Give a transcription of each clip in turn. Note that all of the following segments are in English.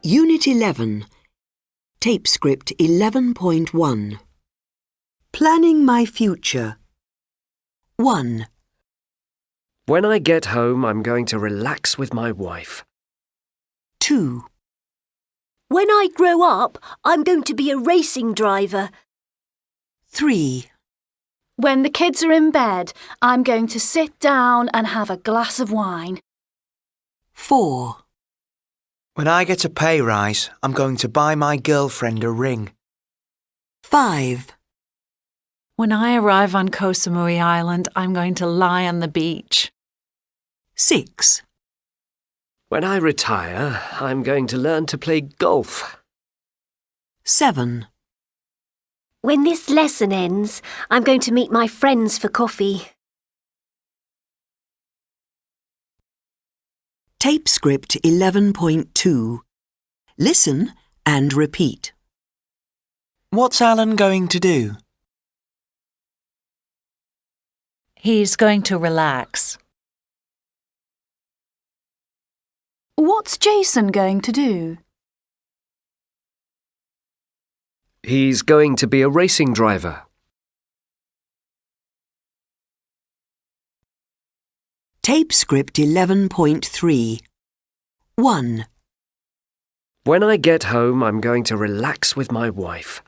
Unit 11, Tape Script 11.1. Planning my future. 1. When I get home, I'm going to relax with my wife. 2. When I grow up, I'm going to be a racing driver. 3. When the kids are in bed, I'm going to sit down and have a glass of wine. 4. When I get a pay rise, I'm going to buy my girlfriend a ring. 5. When I arrive on Koh Samui Island, I'm going to lie on the beach. 6. When I retire, I'm going to learn to play golf. 7. When this lesson ends, I'm going to meet my friends for coffee. Tape Script 11.2. Listen and repeat. What's Alan going to do? He's going to relax. What's Jason going to do? He's going to be a racing driver. Tape Script 11.3. 1. When I get home, I'm going to relax with my wife.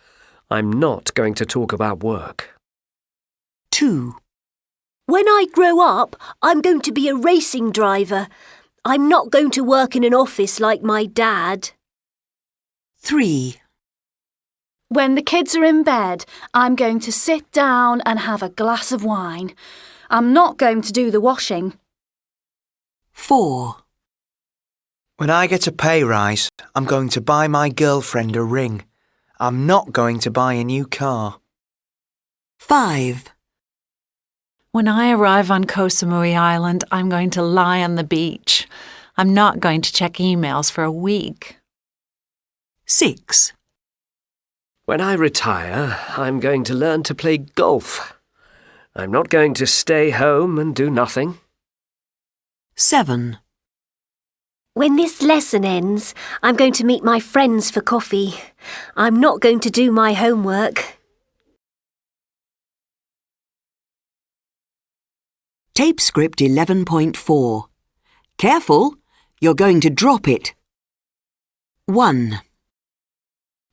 I'm not going to talk about work. 2. When I grow up, I'm going to be a racing driver. I'm not going to work in an office like my dad. 3. When the kids are in bed, I'm going to sit down and have a glass of wine. I'm not going to do the washing. 4. When I get a pay rise, I'm going to buy my girlfriend a ring. I'm not going to buy a new car. 5. When I arrive on Koh Samui Island, I'm going to lie on the beach. I'm not going to check emails for a week. 6. When I retire, I'm going to learn to play golf. I'm not going to stay home and do nothing. 7. When this lesson ends, I'm going to meet my friends for coffee. I'm not going to do my homework. Tape Script 11.4. Careful, you're going to drop it. 1.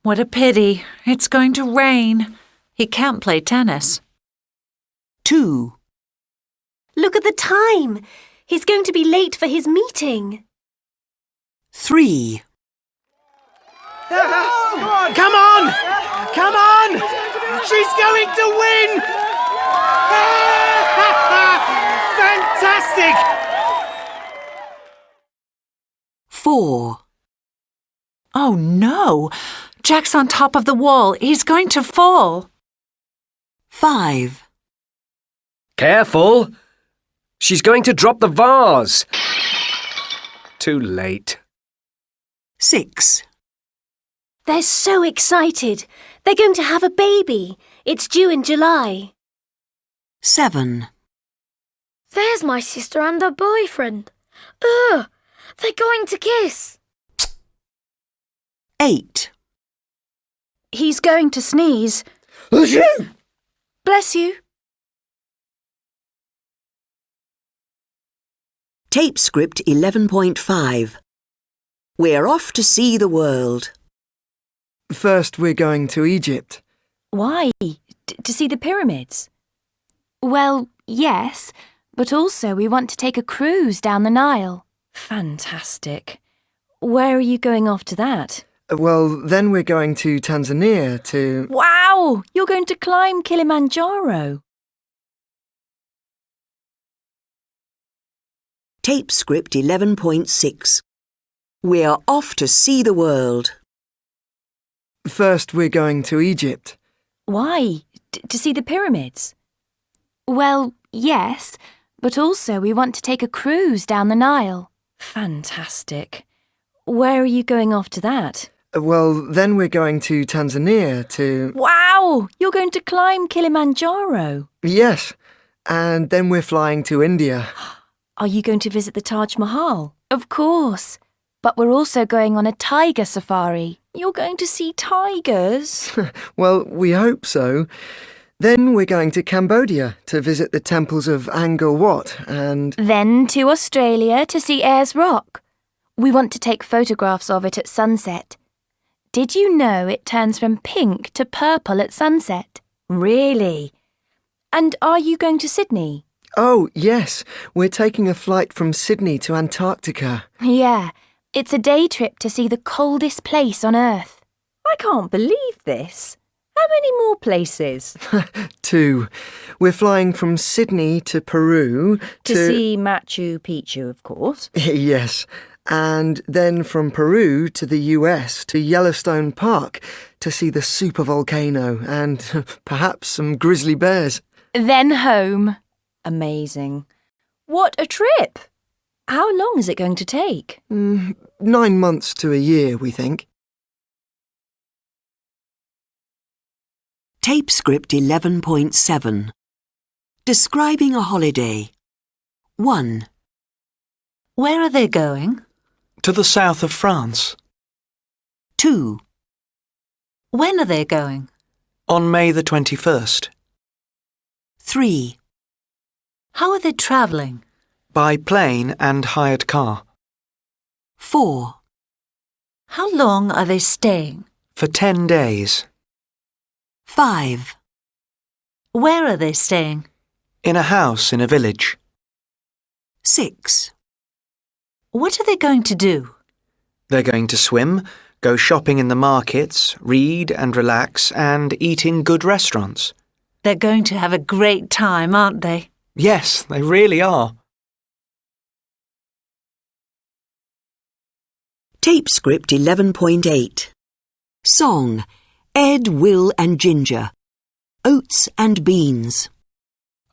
What a pity. It's going to rain. He can't play tennis. 2. Look at the time. He's going to be late for his meeting. 3. Come on! Come on! She's going to win! Fantastic! 4. Oh no! Jack's on top of the wall. He's going to fall. 5. Careful! She's going to drop the vase. Too late. 6. They're so excited. They're going to have a baby. It's due in July. 7. There's my sister and her boyfriend. Ugh, they're going to kiss. 8. He's going to sneeze. Bless you. Tape Script 11.5. We're off to see the world. First, we're going to Egypt. Why? To see the pyramids? Well, yes, but also we want to take a cruise down the Nile. Fantastic. Where are you going after that? Well, then we're going to Tanzania to... Wow! You're going to climb Kilimanjaro. Tape Script 11.6. We're off to see the world. First, we're going to Egypt. Why? To see the pyramids? Well, yes, but also we want to take a cruise down the Nile. Fantastic. Where are you going after that? Well, then we're going to Tanzania to... Wow! You're going to climb Kilimanjaro. Yes, and then we're flying to India. Are you going to visit the Taj Mahal? Of course. but we're also going on a tiger safari. You're going to see tigers? Well, we hope so. Then we're going to Cambodia to visit the temples of Angkor Wat and... Then to Australia to see Ayers Rock. We want to take photographs of it at sunset. Did you know it turns from pink to purple at sunset? Really? And are you going to Sydney? Oh, yes. We're taking a flight from Sydney to Antarctica. Yeah, it's a day trip to see the coldest place on Earth. I can't believe this. How many more places? 2. We're flying from Sydney to Peru To see Machu Picchu, of course. Yes. And then from Peru to the US to Yellowstone Park to see the supervolcano and perhaps some grizzly bears. Then home. Amazing. What a trip! How long is it going to take? 9 months to a year, we think. Tape script 11.7. Describing a holiday. 1. Where are they going? To the south of France. 2. When are they going? On May the 21st. 3. How are they travelling? By plane and hired car. 4. How long are they staying? For 10 days. 5. Where are they staying? In a house in a village. 6. What are they going to do? They're going to swim, go shopping in the markets, read and relax, and eat in good restaurants. They're going to have a great time, aren't they? Yes, they really are. Tape script 11.8. Song. Ed, Will and Ginger. Oats and beans.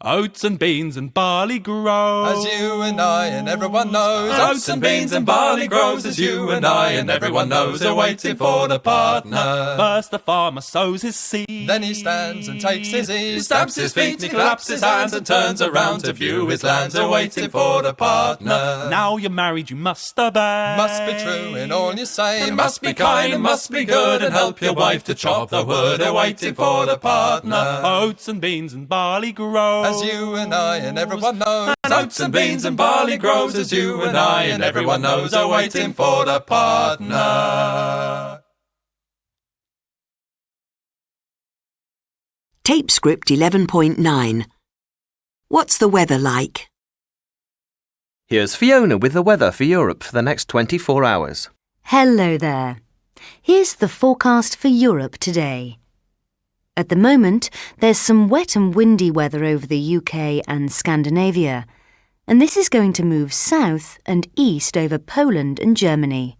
Oats and beans and barley grows, as you and I and everyone knows. Oats and beans and barley grows, as you and I and everyone knows. They're waiting for the partner. First the farmer sows his seed, then he stands and takes his ease. Stamps his feet, he claps his hands and turns around to view his lands. They're waiting for the partner. Now you're married, you must obey. Must be true in all you say. You must be kind and must be good and help your wife to chop the wood. They're waiting for the partner. Oats and beans and barley grows, as you and I and everyone knows. Oats and beans and barley grows, as you and I and everyone knows. Are waiting for the partner. Tape script 11.9. What's the weather like? Here's Fiona with the weather for Europe for the next 24 hours. Hello there. Here's the forecast for Europe today. At the moment, there's some wet and windy weather over the UK and Scandinavia, and this is going to move south and east over Poland and Germany.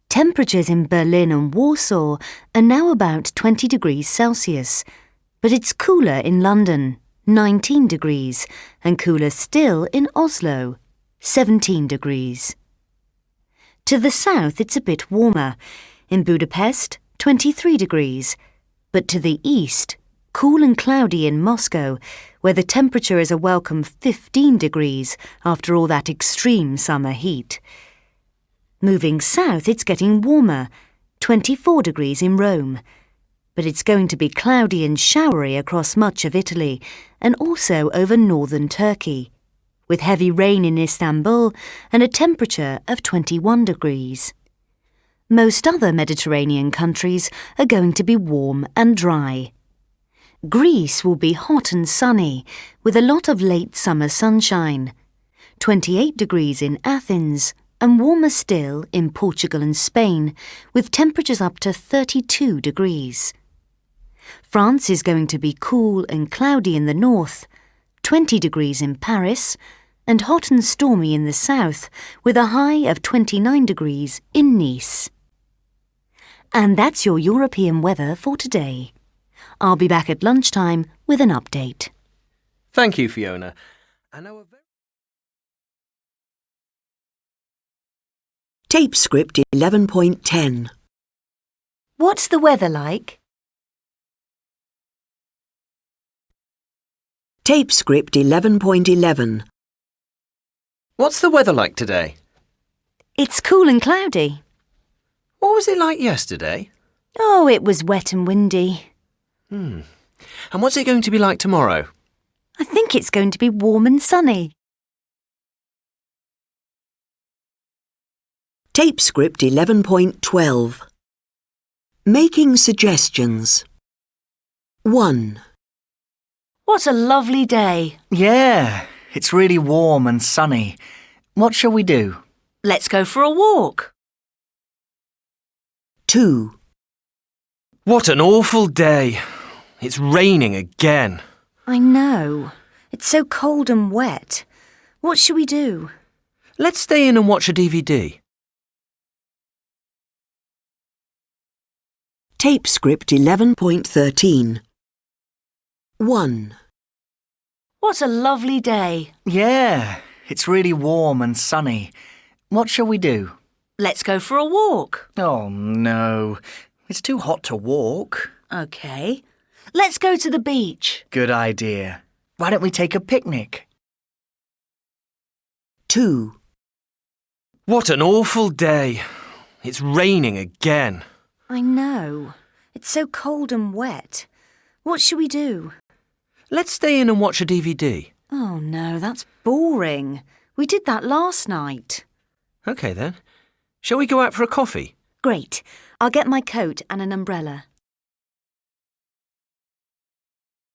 Temperatures in Berlin and Warsaw are now about 20 degrees Celsius, but it's cooler in London, 19 degrees, and cooler still in Oslo, 17 degrees. To the south, it's a bit warmer. In Budapest, 23 degrees. But to the east, cool and cloudy in Moscow, where the temperature is a welcome 15 degrees after all that extreme summer heat. Moving south, it's getting warmer, 24 degrees in Rome. But it's going to be cloudy and showery across much of Italy and also over northern Turkey, with heavy rain in Istanbul and a temperature of 21 degrees. Most other Mediterranean countries are going to be warm and dry. Greece will be hot and sunny, with a lot of late summer sunshine. 28 degrees in Athens, and warmer still in Portugal and Spain, with temperatures up to 32 degrees. France is going to be cool and cloudy in the north, 20 degrees in Paris, and hot and stormy in the south, with a high of 29 degrees in Nice. And that's your European weather for today. I'll be back at lunchtime with an update. Thank you, Fiona. Tape script 11.10. What's the weather like? Tape script 11.11. What's the weather like today? It's cool and cloudy. What was it like yesterday? Oh, it was wet and windy. And what's it going to be like tomorrow? I think it's going to be warm and sunny. Tape script 11.12. Making suggestions. 1. What a lovely day. Yeah, it's really warm and sunny. What shall we do? Let's go for a walk. 2. What an awful day. It's raining again. I know. It's so cold and wet. What shall we do? Let's stay in and watch a DVD. Tape script 11.13. 1. What a lovely day. Yeah, it's really warm and sunny. What shall we do? Let's go for a walk. Oh, no. It's too hot to walk. OK. Let's go to the beach. Good idea. Why don't we take a picnic? 2. What an awful day. It's raining again. I know. It's so cold and wet. What shall we do? Let's stay in and watch a DVD. Oh, no, that's boring. We did that last night. OK then. Shall we go out for a coffee? Great. I'll get my coat and an umbrella.